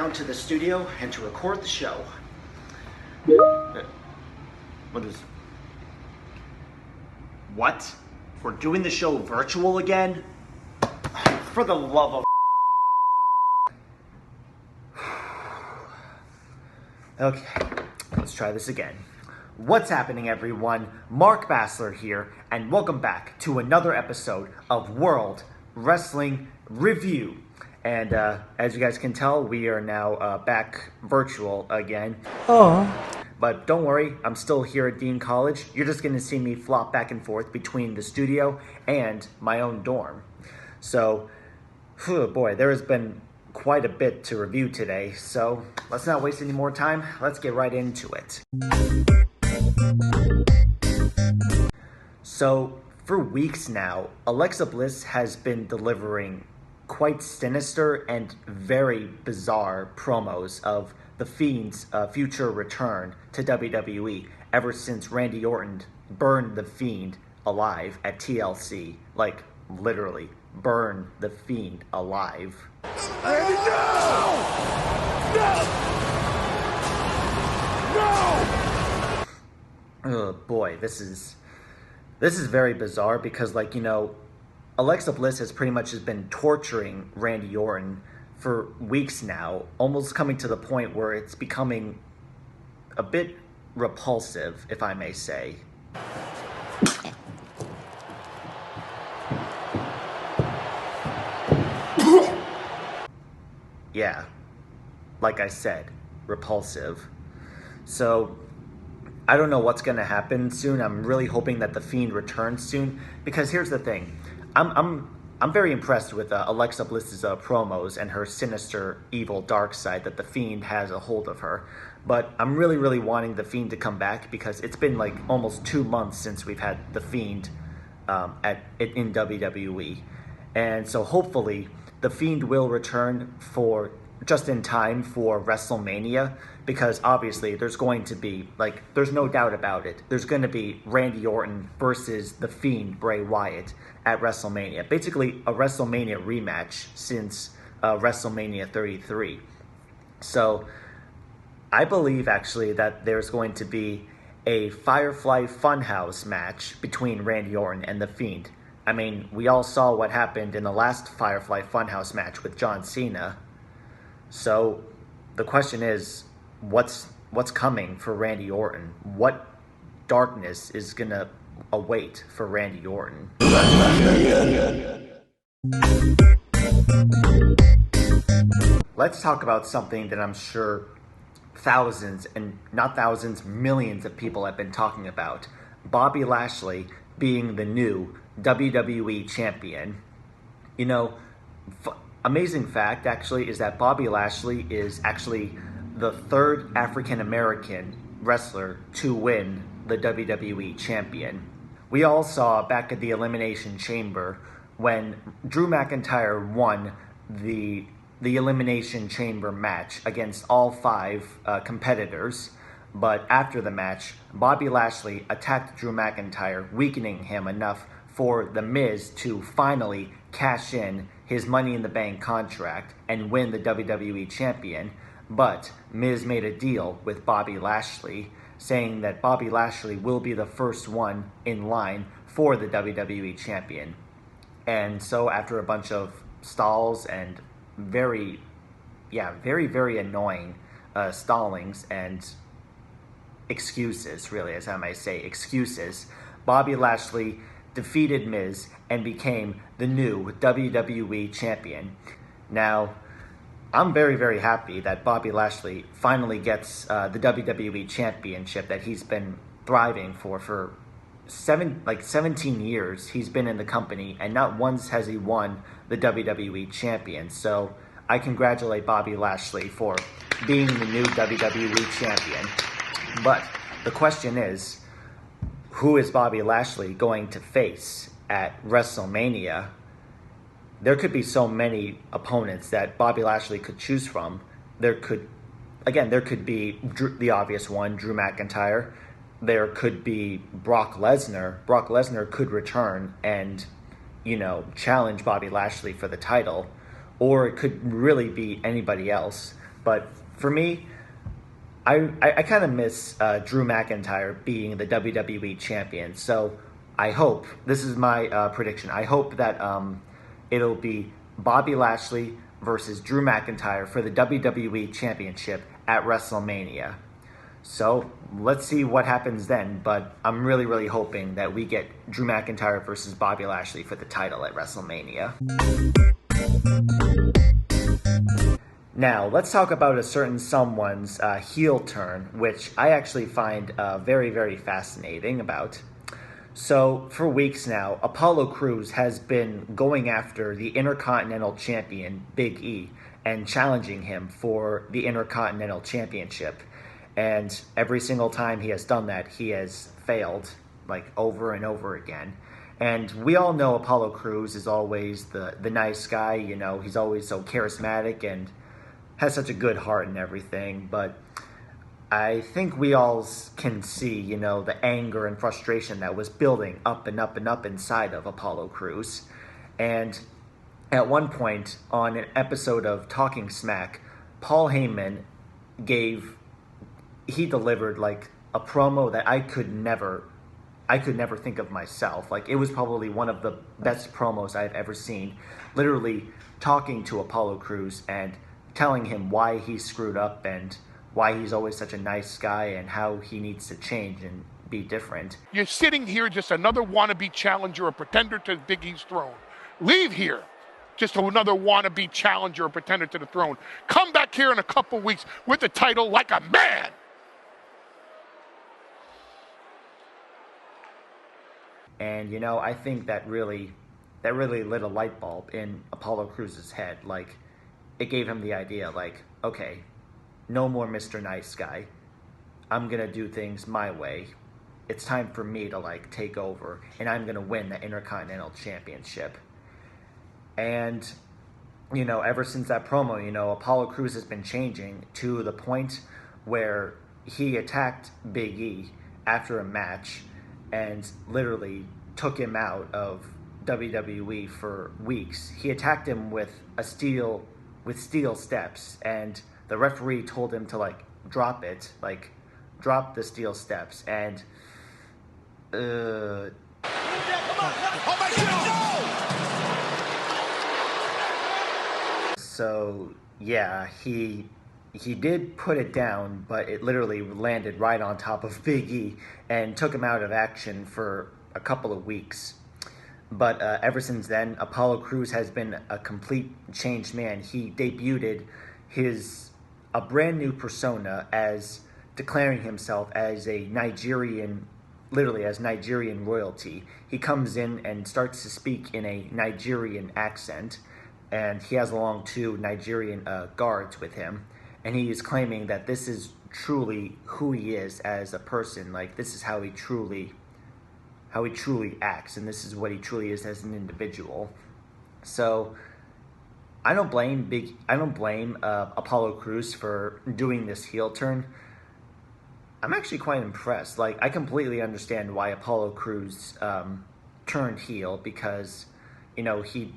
down to the studio and to record the show. What is... What? We're doing the show virtual again? For the love of... Okay, let's try this again. What's happening, everyone? Mark Bassler here, and welcome back to another episode of World Wrestling Review. And as you guys can tell, we are now back virtual again. Oh. But don't worry, I'm still here at Dean College. You're just going to see me flop back and forth between the studio and my own dorm. So, boy, there has been quite a bit to review today. So let's not waste any more time. Let's get right into it. So, for weeks now, Alexa Bliss has been delivering quite sinister and very bizarre promos of The Fiend's future return to WWE ever since Randy Orton burned The Fiend alive at TLC. Like, literally, burn The Fiend alive. Randy, no! No! Oh boy, this is very bizarre because, like, you know, Alexa Bliss has pretty much just been torturing Randy Orton for weeks now, almost coming to the point where it's becoming a bit repulsive, if I may say. Yeah, like I said, repulsive. So, I don't know what's going to happen soon. I'm really hoping that The Fiend returns soon, because here's the thing. I'm very impressed with Alexa Bliss's promos and her sinister, evil, dark side that The Fiend has a hold of her. But I'm really wanting The Fiend to come back because it's been like almost 2 months since we've had The Fiend in WWE. And so hopefully The Fiend will return for just in time for WrestleMania, because obviously there's going to be, like, there's no doubt about it, there's going to be Randy Orton versus The Fiend Bray Wyatt at WrestleMania. Basically a WrestleMania rematch since WrestleMania 33. So I believe actually that there's going to be a Firefly Funhouse match between Randy Orton and The Fiend. I mean, we all saw what happened in the last Firefly Funhouse match with John Cena. So the question is, what's coming for Randy Orton? What darkness is gonna await for Randy Orton? Let's talk about something that I'm sure thousands, and not thousands, millions of people have been talking about. Bobby Lashley being the new WWE champion. You know, amazing fact, actually, is that Bobby Lashley is actually the third African-American wrestler to win the WWE champion. We all saw back at the Elimination Chamber when Drew McIntyre won the Elimination Chamber match against all 5 competitors. But after the match, Bobby Lashley attacked Drew McIntyre, weakening him enough for The Miz to finally cash in his Money in the Bank contract and win the WWE champion. But Miz made a deal with Bobby Lashley, saying that Bobby Lashley will be the first one in line for the WWE champion. And so after a bunch of stalls and very annoying stallings and excuses, really, as I might say, excuses, Bobby Lashley defeated Miz and became the new WWE champion. Now, I'm very happy that Bobby Lashley finally gets the WWE championship that he's been thriving for 17 years. He's been in the company, and not once has he won the WWE champion. So I congratulate Bobby Lashley for being the new WWE champion. But the question is, who is Bobby Lashley going to face at WrestleMania? There could be so many opponents that Bobby Lashley could choose from. There could be the obvious one, Drew McIntyre. There could be Brock Lesnar. Brock Lesnar could return and, you know, challenge Bobby Lashley for the title. Or it could really be anybody else. But for me, I kind of miss Drew McIntyre being the WWE champion. So I hope, this is my prediction, I hope that it'll be Bobby Lashley versus Drew McIntyre for the WWE championship at WrestleMania. So let's see what happens then, but I'm really, really hoping that we get Drew McIntyre versus Bobby Lashley for the title at WrestleMania. Now, let's talk about a certain someone's heel turn, which I actually find very, very fascinating about. So, for weeks now, Apollo Crews has been going after the Intercontinental Champion, Big E, and challenging him for the Intercontinental Championship. And every single time he has done that, he has failed, like, over and over again. And we all know Apollo Crews is always the nice guy, you know, he's always so charismatic and has such a good heart and everything, but I think we all can see, you know, the anger and frustration that was building up and up and up inside of Apollo Crews. And at one point on an episode of Talking Smack, Paul Heyman delivered like a promo that I could never think of myself. Like, it was probably one of the best promos I've ever seen, literally talking to Apollo Crews and telling him why he screwed up and why he's always such a nice guy and how he needs to change and be different. You're sitting here just another wannabe challenger or pretender to Big E's throne. Leave here just another wannabe challenger or pretender to the throne. Come back here in a couple weeks with the title like a man. And, you know, I think that really lit a light bulb in Apollo Crews' head. Like, it gave him the idea, like, okay, no more Mr. Nice Guy. I'm going to do things my way. It's time for me to, like, take over, and I'm going to win the Intercontinental Championship. And, you know, ever since that promo, you know, Apollo Crews has been changing to the point where he attacked Big E after a match and literally took him out of WWE for weeks. He attacked him with steel steps, and the referee told him to, like, drop the steel steps, and Oh my God, no! So yeah, he did put it down, but it literally landed right on top of Big E and took him out of action for a couple of weeks. But ever since then, Apollo Crews has been a complete changed man. He debuted a brand new persona as declaring himself as a Nigerian, literally as Nigerian royalty. He comes in and starts to speak in a Nigerian accent, and he has along 2 Nigerian guards with him. And he is claiming that this is truly who he is as a person. Like, this is how he truly acts, and this is what he truly is as an individual. So I don't blame Apollo Crews for doing this heel turn. I'm actually quite impressed. Like, I completely understand why Apollo Crews turned heel, because, you know, he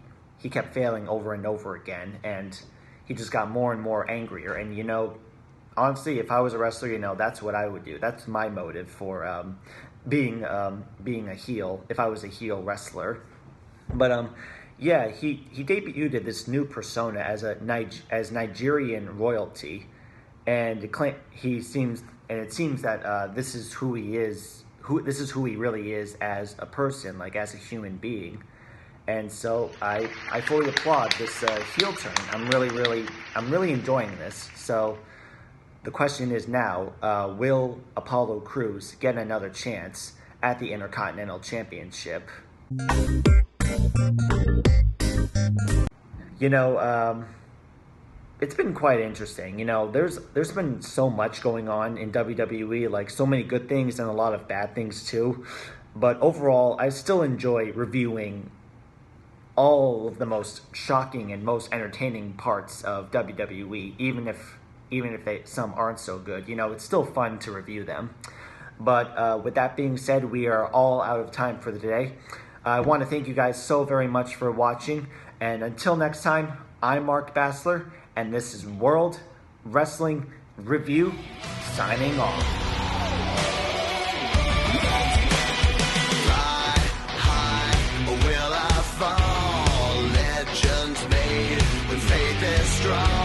kept failing over and over again, and he just got more and more angrier. And, you know, honestly, if I was a wrestler, you know, that's what I would do. That's my motive for being a heel, if I was a heel wrestler. But yeah, he debuted this new persona as Nigerian royalty, and it seems that this is who he is. This is who he really is as a person, like as a human being. And so I fully applaud this heel turn. I'm really enjoying this. So the question is now, will Apollo Crews get another chance at the Intercontinental Championship? You know, it's been quite interesting. You know, there's been so much going on in WWE, like so many good things and a lot of bad things too. But overall, I still enjoy reviewing all of the most shocking and most entertaining parts of WWE, even if some aren't so good. You know, it's still fun to review them. But with that being said, we are all out of time for the day. I want to thank you guys so very much for watching. And until next time, I'm Mark Bassler, and this is World Wrestling Review, signing off. Fly high, or will I fall? Legends made when faith is strong.